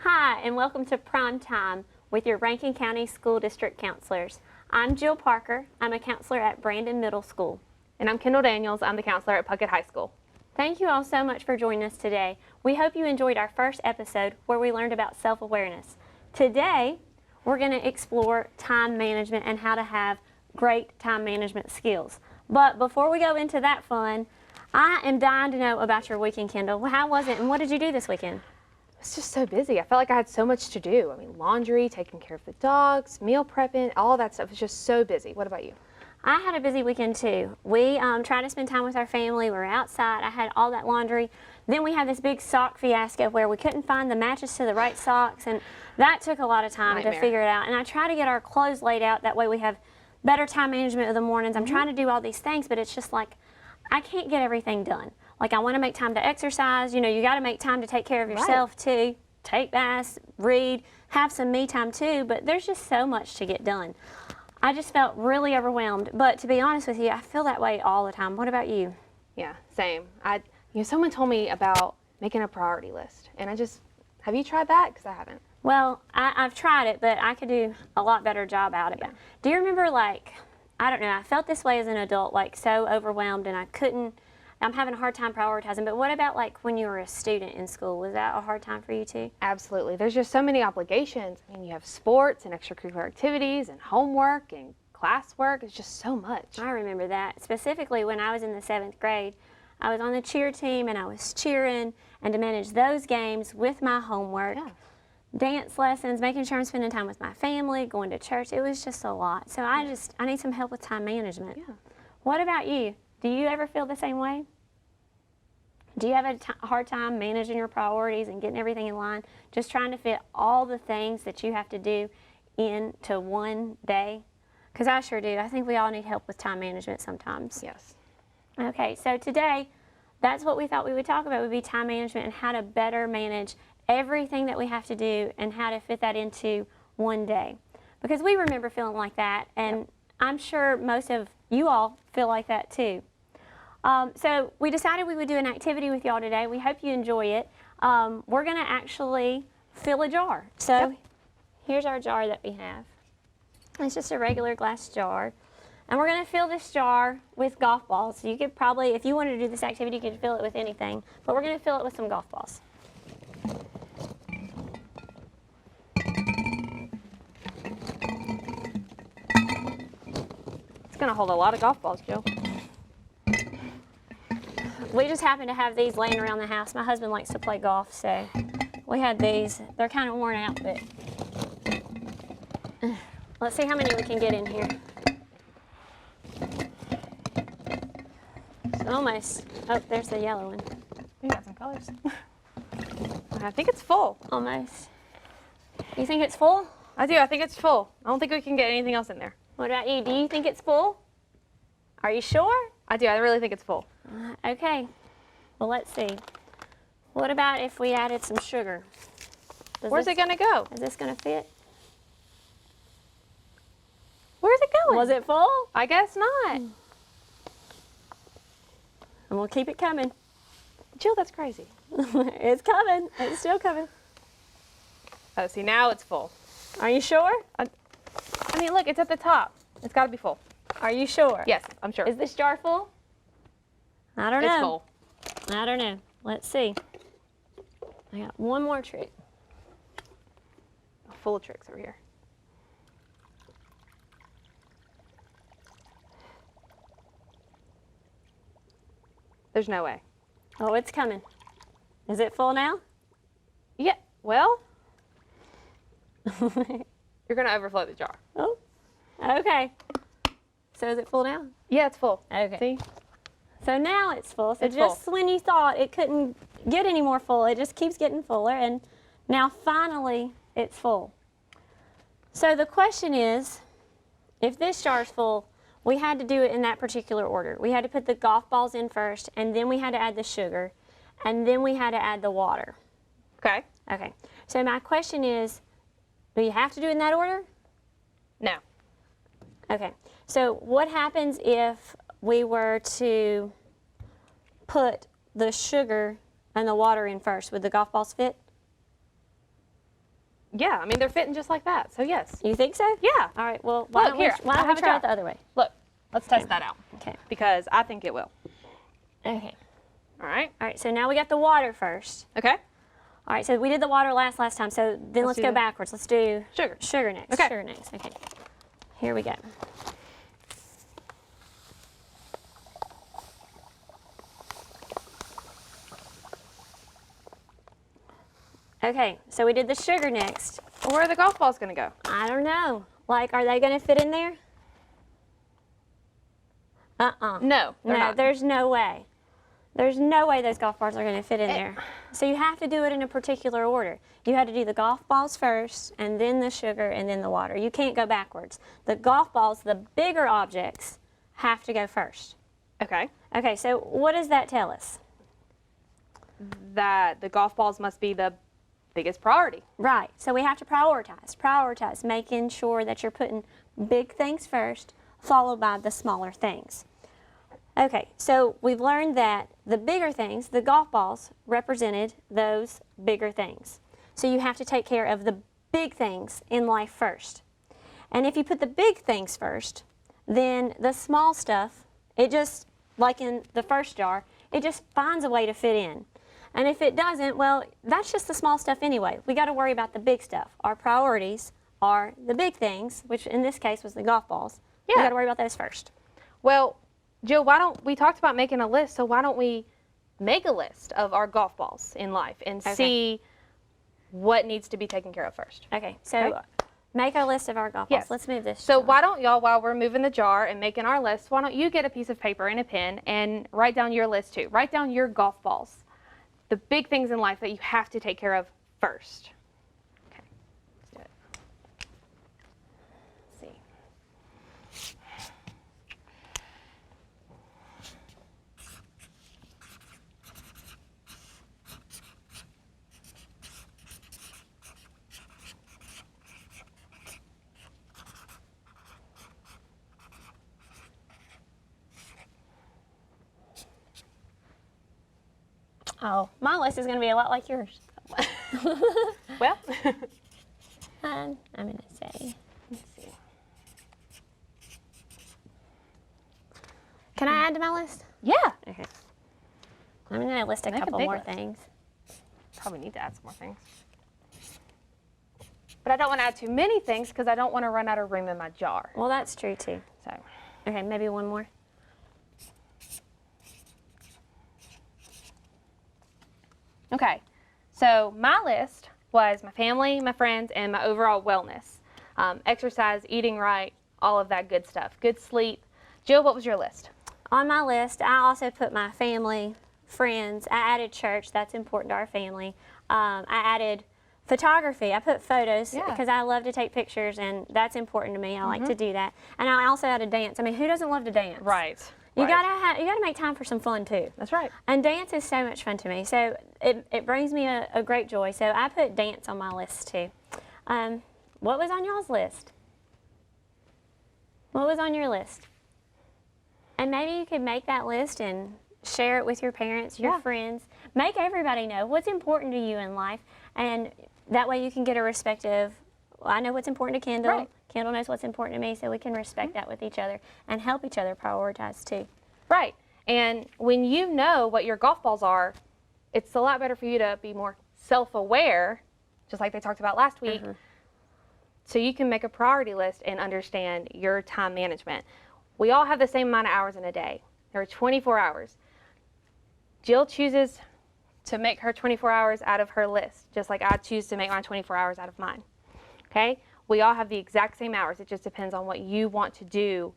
Hi, and welcome to Prime Time with your Rankin County School District Counselors. I'm Jill Parker. I'm a counselor at Brandon Middle School. And I'm Kendall Daniels. I'm the counselor at Puckett High School. Thank you all so much for joining us today. We hope you enjoyed our first episode where we learned about self-awareness. Today, we're going to explore time management and how to have great time management skills. But before we go into that fun, I am dying to know about your weekend, Kendall. How was it, and what did you do this weekend? It's just so busy. I felt like I had so much to do. I mean, laundry, taking care of the dogs, meal prepping, all that stuff. It's just so busy. What about you? I had a busy weekend too. We tried to spend time with our family. We were outside. I had all that laundry. Then we had this big sock fiasco where we couldn't find the matches to the right socks, and that took a lot of time to figure it out. And I try to get our clothes laid out. That way we have better time management of the mornings. I'm trying to do all these things, but it's just like I can't get everything done. Like, I want to make time to exercise. You know, you got to make time to take care of yourself too. Take baths, read, have some me time too, but there's just so much to get done. I just felt really overwhelmed, but to be honest with you, I feel that way all the time. What about you? Yeah, same. Someone told me about making a priority list, and have you tried that? Because I haven't. Well, I've tried it, but I could do a lot better job at it. Yeah. Do you remember, like, I don't know, I felt this way as an adult, like so overwhelmed, and I'm having a hard time prioritizing, but what about like when you were a student in school? Was that a hard time for you too? Absolutely. There's just so many obligations. I mean, you have sports and extracurricular activities and homework and classwork. It's just so much. I remember that. Specifically when I was in the 7th grade, I was on the cheer team and I was cheering, and to manage those games with my homework, dance lessons, making sure I'm spending time with my family, going to church, it was just a lot. So I need some help with time management. Yeah. What about you? Do you ever feel the same way? Do you have a hard time managing your priorities and getting everything in line? Just trying to fit all the things that you have to do into one day? Because I sure do. I think we all need help with time management sometimes. Yes. Okay, so today, that's what we thought we would talk about, would be time management and how to better manage everything that we have to do and how to fit that into one day. Because we remember feeling like that, and I'm sure most of you all feel like that too. So we decided we would do an activity with y'all today. We hope you enjoy it. We're going to actually fill a jar. So here's our jar that we have. It's just a regular glass jar. And we're going to fill this jar with golf balls. So you could probably, if you wanted to do this activity, you could fill it with anything. But we're going to fill it with some golf balls. It's going to hold a lot of golf balls, Jill. We just happen to have these laying around the house. My husband likes to play golf, so we had these. They're kind of worn out, but let's see how many we can get in here. It's almost, oh, there's the yellow one. We got some colors. I think it's full. Almost. You think it's full? I do. I think it's full. I don't think we can get anything else in there. What about you? Do you think it's full? Are you sure? I do. I really think it's full. Okay. Well, let's see. What about if we added some sugar? Where's it going to go? Is this going to fit? Where's it going? Was it full? I guess not. And we'll keep it coming. Jill, that's crazy. It's coming. It's still coming. Oh, see, now it's full. Are you sure? I mean, look, it's at the top. It's got to be full. Are you sure? Yes, I'm sure. Is this jar full? I don't know. It's full. I don't know. Let's see. I got one more trick. Full of tricks over here. There's no way. Oh, it's coming. Is it full now? Yeah, well, you're going to overflow the jar. Oh, okay. So is it full now? Yeah, it's full. Okay. See? So now it's full. So it's just full. When you thought it couldn't get any more full, it just keeps getting fuller, and now finally it's full. So the question is, if this jar's full, we had to do it in that particular order. We had to put the golf balls in first, and then we had to add the sugar, and then we had to add the water. Okay. Okay. So my question is, do you have to do it in that order? No. Okay. So what happens if we were to put the sugar and the water in first? Would the golf balls fit? Yeah, I mean, they're fitting just like that, so yes. You think so? Yeah. All right, well, why Look, don't here, why I don't we have a try jar. it the other way? Look, let's test that out. Okay. Because I think it will. Okay. All right. All right, so now we got the water first. Okay. All right, so we did the water last time, so then let's do go the backwards. Let's do sugar. Sugar next. Okay. Sugar next. Okay. Here we go. Okay, so we did the sugar next. Where are the golf balls going to go? I don't know. Like, are they going to fit in there? No, they're No, not. there's no way. There's no way those golf balls are going to fit in there. So you have to do it in a particular order. You had to do the golf balls first, and then the sugar, and then the water. You can't go backwards. The golf balls, the bigger objects, have to go first. Okay. Okay, so what does that tell us? That the golf balls must be the biggest priority. Right, so we have to prioritize, making sure that you're putting big things first, followed by the smaller things. Okay, so we've learned that the bigger things, the golf balls, represented those bigger things. So you have to take care of the big things in life first. And if you put the big things first, then the small stuff, it just, like in the first jar, it just finds a way to fit in. And if it doesn't, well, that's just the small stuff anyway. We got to worry about the big stuff. Our priorities are the big things, which in this case was the golf balls. Yeah. We got to worry about those first. Well, Jill, we talked about making a list, so why don't we make a list of our golf balls in life and see what needs to be taken care of first? Okay, so Okay. make a list of our golf balls. Yes. Let's move this. So jar. why don't y'all, while we're moving the jar and making our list, why don't you get a piece of paper and a pen and write down your list too. Write down your golf balls, the big things in life that you have to take care of first. Okay, let's do it. Let's see. Oh, my list is going to be a lot like yours. Well, I'm going to say, let's see. Can I add to my list? yeah, Okay. I'm going to list a Make a couple big more list. things. probably need to add some more things. But I don't want to add too many things because I don't want to run out of room in my jar. Well, that's true too. So, Okay, maybe one more. okay. So my list was my family, my friends, and my overall wellness. Exercise, eating right, all of that good stuff. Good sleep. Jill, what was your list? On my list, I also put my family, friends. I added church. That's important to our family. I added photography. I put photos Yeah. because I love to take pictures, and that's important to me. I like to do that. And I also added dance. I mean, who doesn't love to dance? Right. You gotta make time for some fun too. That's right. And dance is so much fun to me. So it brings me a great joy. So I put dance on my list too. What was on y'all's list? What was on your list? And maybe you could make that list and share it with your parents, your Yeah. friends. Make everybody know what's important to you in life. And that way you can get a respective, well, I know what's important to Kendall. Right. Kendall knows what's important to me, so we can respect that with each other and help each other prioritize too. Right. And when you know what your golf balls are, it's a lot better for you to be more self-aware, just like they talked about last week, so you can make a priority list and understand your time management. We all have the same amount of hours in a day. There are 24 hours. Jill chooses to make her 24 hours out of her list, just like I choose to make my 24 hours out of mine. Okay? We all have the exact same hours. It just depends on what you want to do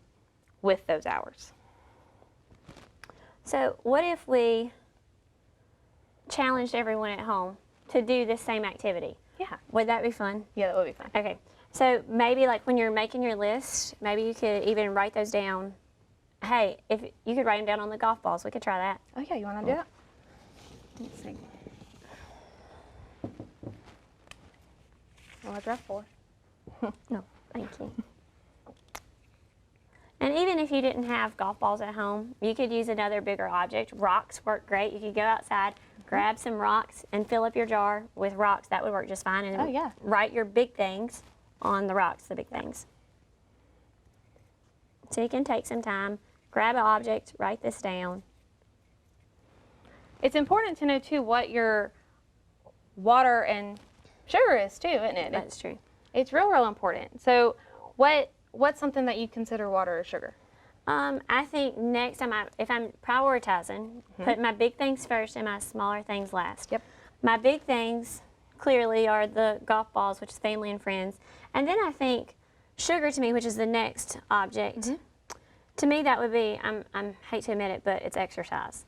with those hours. So what if we challenged everyone at home to do this same activity? Yeah. Would that be fun? Yeah, that would be fun. Okay. So maybe like when you're making your list, maybe you could even write those down. Hey, if you could write them down on the golf balls, we could try that. Oh yeah, you want to do that? Let's see. Well, I draft 4. No, thank you. And even if you didn't have golf balls at home, you could use another bigger object. Rocks work great. You could go outside, grab some rocks and fill up your jar with rocks. That would work just fine. And Oh, yeah. write your big things on the rocks, the big things. So you can take some time, grab an object, write this down. It's important to know too what your water and sugar is too, isn't it? That's true. It's real important. So what's something that you consider water or sugar? I think next time, if I'm prioritizing, put my big things first and my smaller things last. Yep. My big things clearly are the golf balls, which is family and friends. And then I think sugar to me, which is the next object, to me that would be, I hate to admit it, but it's exercise.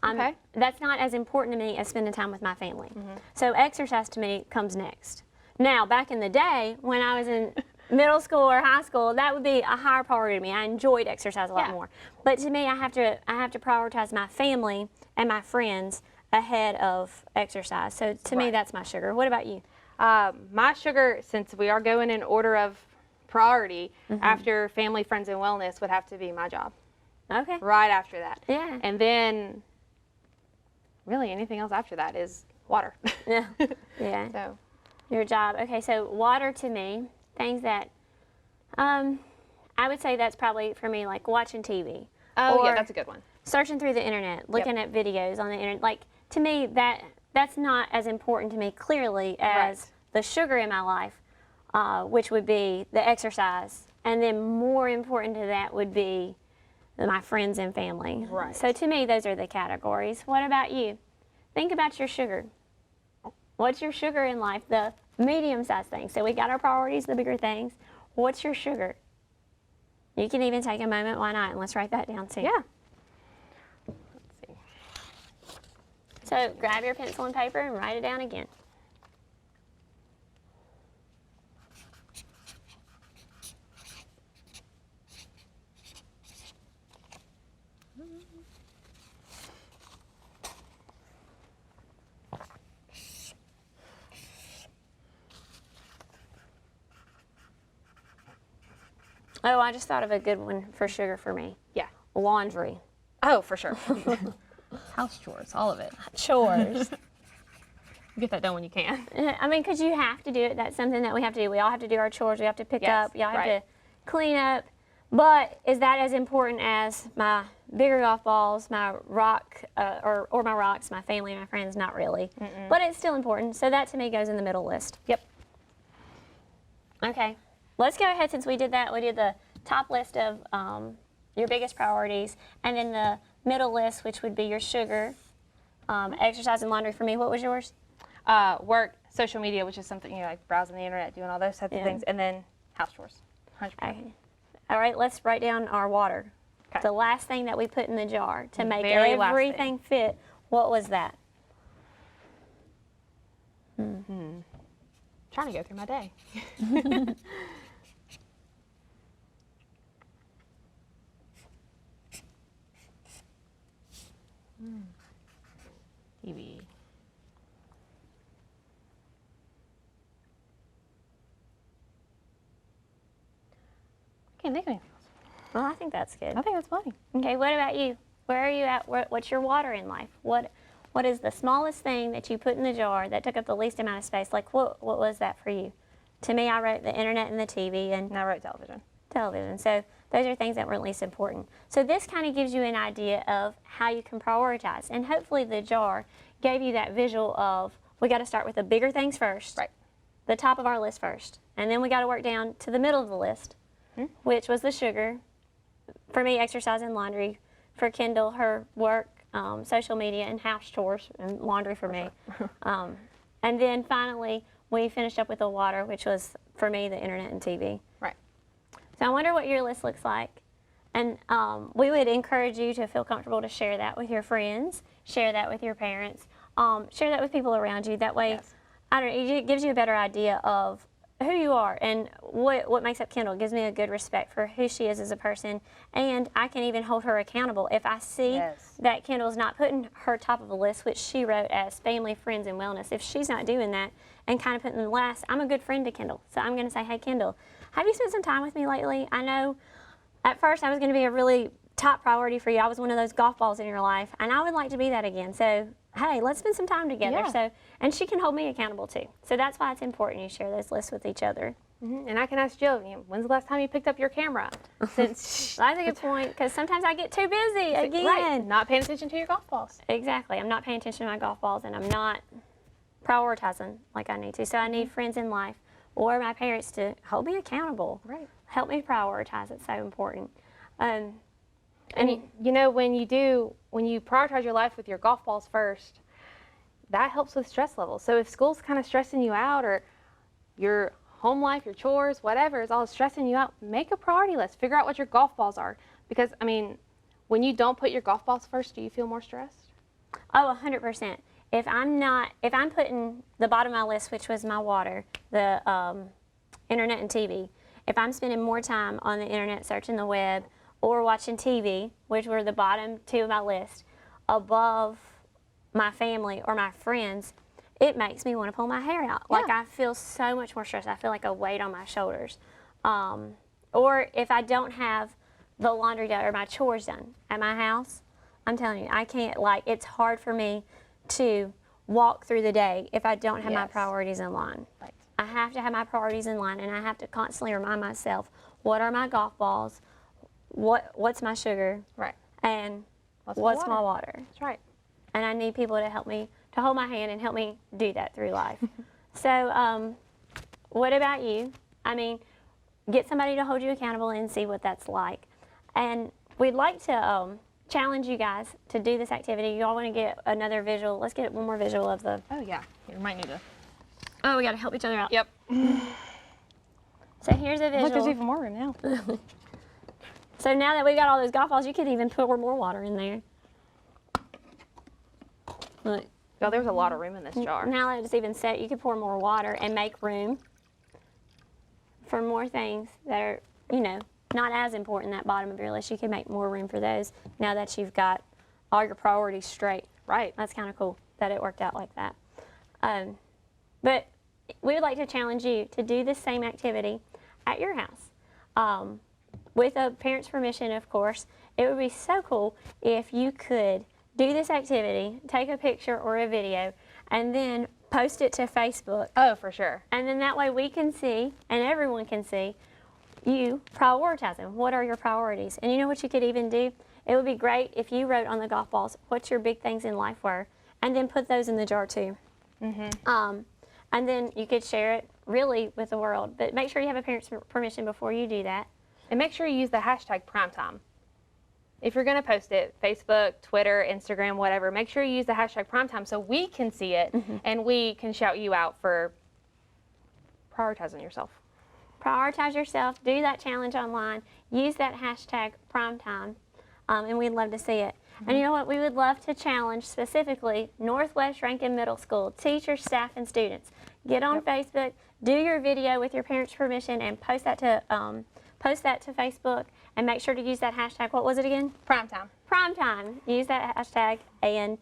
Okay. That's not as important to me as spending time with my family. So exercise to me comes next. Now, back in the day, when I was in middle school or high school, that would be a higher priority to me. I enjoyed exercise a lot more. But to me, I have to prioritize my family and my friends ahead of exercise. So to me, that's my sugar. What about you? My sugar, since we are going in order of priority, after family, friends, and wellness would have to be my job. Okay. Right after that. Yeah. And then really anything else after that is water. Yeah. Yeah. So Your job. Okay, so water to me, things that, I would say that's probably for me like watching TV. Oh, yeah, or that's a good one. searching through the internet, looking at videos on the internet. Like, to me, that's not as important to me clearly as the sugar in my life, which would be the exercise. And then more important to that would be my friends and family. Right. So to me, those are the categories. What about you? Think about your sugar. What's your sugar in life? The medium-sized things. So we got our priorities, the bigger things. What's your sugar? You can even take a moment, why not? And let's write that down too. Yeah. Let's see. So grab your pencil and paper and write it down again. Oh, I just thought of a good one for sugar for me. Yeah. Laundry. Oh, for sure. House chores, all of it. Chores. Get that done when you can. I mean, because you have to do it. That's something that we have to do. We all have to do our chores. We have to pick up. Y'all have to clean up. But is that as important as my bigger golf balls, my rock, or my rocks, my family, my friends? Not really. But it's still important. So that to me goes in the middle list. Yep. Okay. Let's go ahead, since we did that. We did the top list of your biggest priorities, and then the middle list, which would be your sugar, exercise, and laundry for me. What was yours? Work, social media, which is something, like browsing the internet, doing all those types of things, and then house chores. 100%. Okay. All right, let's write down our water. Okay. The last thing that we put in the jar to make very last everything fit. What was that? Trying to go through my day. TV. Can't think of anything else. Well, I think that's good. I think that's funny. Okay, what about you? Where are you at? What's your water in life? What is the smallest thing that you put in the jar that took up the least amount of space? Like, what was that for you? To me, I wrote the internet and the TV and I wrote television. television. So those are things that were least important. So this kind of gives you an idea of how you can prioritize. And hopefully the jar gave you that visual of, we got to start with the bigger things first. Right. The top of our list first. And then we got to work down to the middle of the list, which was the sugar. For me, exercise and laundry. For Kendall, her work, social media, and house chores, and laundry for me. And then finally, we finished up with the water, which was, for me, the internet and TV. Right. So I wonder what your list looks like. And we would encourage you to feel comfortable to share that with your friends, share that with your parents, share that with people around you. That way, I don't know, it gives you a better idea of who you are and what makes up Kendall. It gives me a good respect for who she is as a person, and I can even hold her accountable. If I see that Kendall's not putting her top of the list, which she wrote as family, friends, and wellness, if she's not doing that and kind of putting them last, I'm a good friend to Kendall. So I'm going to say, hey, Kendall, have you spent some time with me lately? I know at first I was going to be a really top priority for you. I was one of those golf balls in your life, and I would like to be that again. So hey, let's spend some time together. Yeah. So, and she can hold me accountable too. So that's why it's important you share those lists with each other. And I can ask Jill, when's the last time you picked up your camera? Since That's a good point, because sometimes I get too busy again. Right, not paying attention to your golf balls. Exactly. I'm not paying attention to my golf balls, and I'm not prioritizing like I need to. So I need friends in life or my parents to hold me accountable. Right. Help me prioritize. It's so important. And when you prioritize your life with your golf balls first, that helps with stress levels. So if school's kind of stressing you out, or your home life, your chores, whatever is all stressing you out, make a priority list. Figure out what your golf balls are. Because, when you don't put your golf balls first, do you feel more stressed? Oh, 100%. If I'm putting the bottom of my list, which was my water, the internet and TV, if I'm spending more time on the internet searching the web or watching TV, which were the bottom two of my list, above my family or my friends, it makes me want to pull my hair out. Yeah. Like, I feel so much more stressed. I feel like a weight on my shoulders. Or if I don't have the laundry done or my chores done at my house, I'm telling you, I can't, it's hard for me to walk through the day if I don't have my Yes. priorities in line. Right. I have to have my priorities in line, and I have to constantly remind myself, what are my golf balls, what's my sugar, Right. and What's what's my my water? water. That's right. And I need people to help me, to hold my hand and help me do that through life. So what about you? Get somebody to hold you accountable and see what that's like. And we'd like to challenge you guys to do this activity. You all want to get another visual. Let's get one more visual of the... Oh, yeah. You might need to. Oh, we got to help each other out. Yep. So here's a visual. Look, there's even more room now. So now that we got all those golf balls, you could even pour more water in there. Look. Oh, there's a lot of room in this jar. Now that it's even set, you could pour more water and make room for more things that are, not as important, that bottom of your list. You can make more room for those now that you've got all your priorities straight. Right. That's kind of cool that it worked out like that. But we would like to challenge you to do this same activity at your house. With a parent's permission, of course. It would be so cool if you could do this activity, take a picture or a video, and then post it to Facebook. Oh, for sure. And then that way we can see, and everyone can see, you prioritizing. What are your priorities? And you know what you could even do? It would be great if you wrote on the golf balls what your big things in life were, and then put those in the jar too. Mm-hmm. And then you could share it really with the world. But make sure you have a parent's permission before you do that. And make sure you use the hashtag primetime. If you're going to post it, Facebook, Twitter, Instagram, whatever, make sure you use the hashtag primetime so we can see it and we can shout you out for prioritizing yourself. Prioritize yourself. Do that challenge online. Use that hashtag primetime, and we'd love to see it. And you know what? We would love to challenge specifically Northwest Rankin Middle School teachers, staff, and students. Get on Facebook, do your video with your parents' permission, and post that to Facebook. And make sure to use that hashtag. What was it again? Primetime. Primetime. Use that hashtag, and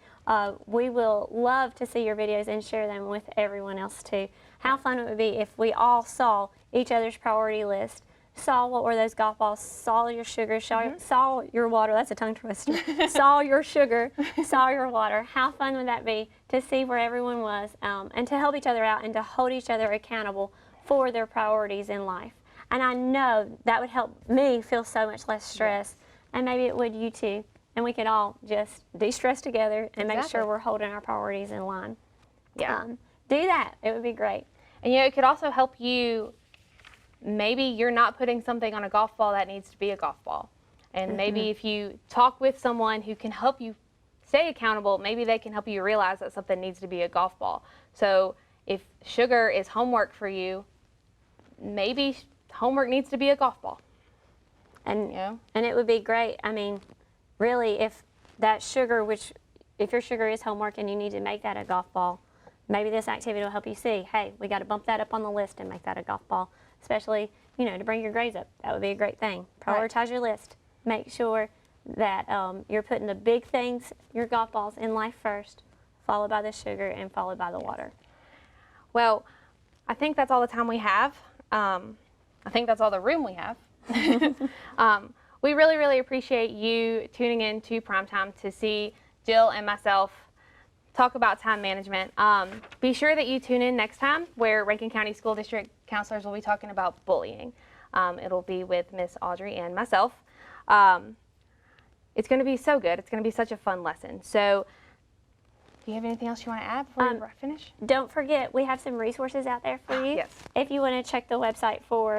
we will love to see your videos and share them with everyone else too. How fun it would be if we all saw each other's priority list, saw what were those golf balls, saw your sugar, saw your water. That's a tongue twister. Saw your sugar, saw your water. How fun would that be to see where everyone was, and to help each other out and to hold each other accountable for their priorities in life. And I know that would help me feel so much less stress, and maybe it would you too. And we could all just de-stress together and make sure we're holding our priorities in line. Yeah. Do that. It would be great. And it could also help you, maybe you're not putting something on a golf ball that needs to be a golf ball. And maybe if you talk with someone who can help you stay accountable, maybe they can help you realize that something needs to be a golf ball. So if sugar is homework for you, maybe homework needs to be a golf ball. And it would be great. Really, if that sugar, if your sugar is homework and you need to make that a golf ball, maybe this activity will help you see, hey, we got to bump that up on the list and make that a golf ball, especially, to bring your grades up. That would be a great thing. Prioritize your list. Make sure that you're putting the big things, your golf balls, in life first, followed by the sugar and followed by the water. Well, I think that's all the time we have. I think that's all the room we have. We really, really appreciate you tuning in to Primetime to see Jill and myself talk about time management. Be sure that you tune in next time where Rankin County School District counselors will be talking about bullying. It'll be with Miss Audrey and myself. It's going to be so good. It's going to be such a fun lesson. So do you have anything else you want to add before we finish? Don't forget, we have some resources out there for you. Yes. If you want to check the website for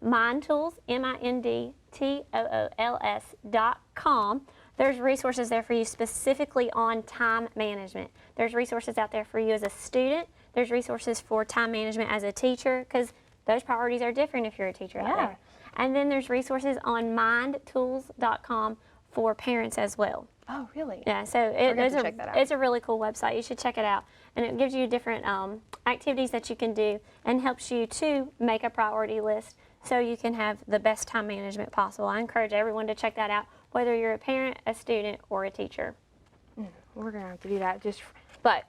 Mind Tools, MINDTOOLS.com. There's resources there for you specifically on time management. There's resources out there for you as a student. There's resources for time management as a teacher, because those priorities are different if you're a teacher out there. And then there's resources on mindtools.com for parents as well. Oh, really? Yeah, so it's a really cool website. You should check it out. And it gives you different activities that you can do and helps you to make a priority list so you can have the best time management possible. I encourage everyone to check that out, whether you're a parent, a student, or a teacher. We're going to have to do that. But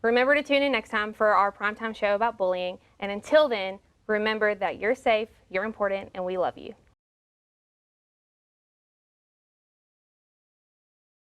remember to tune in next time for our primetime show about bullying. And until then, remember that you're safe, you're important, and we love you.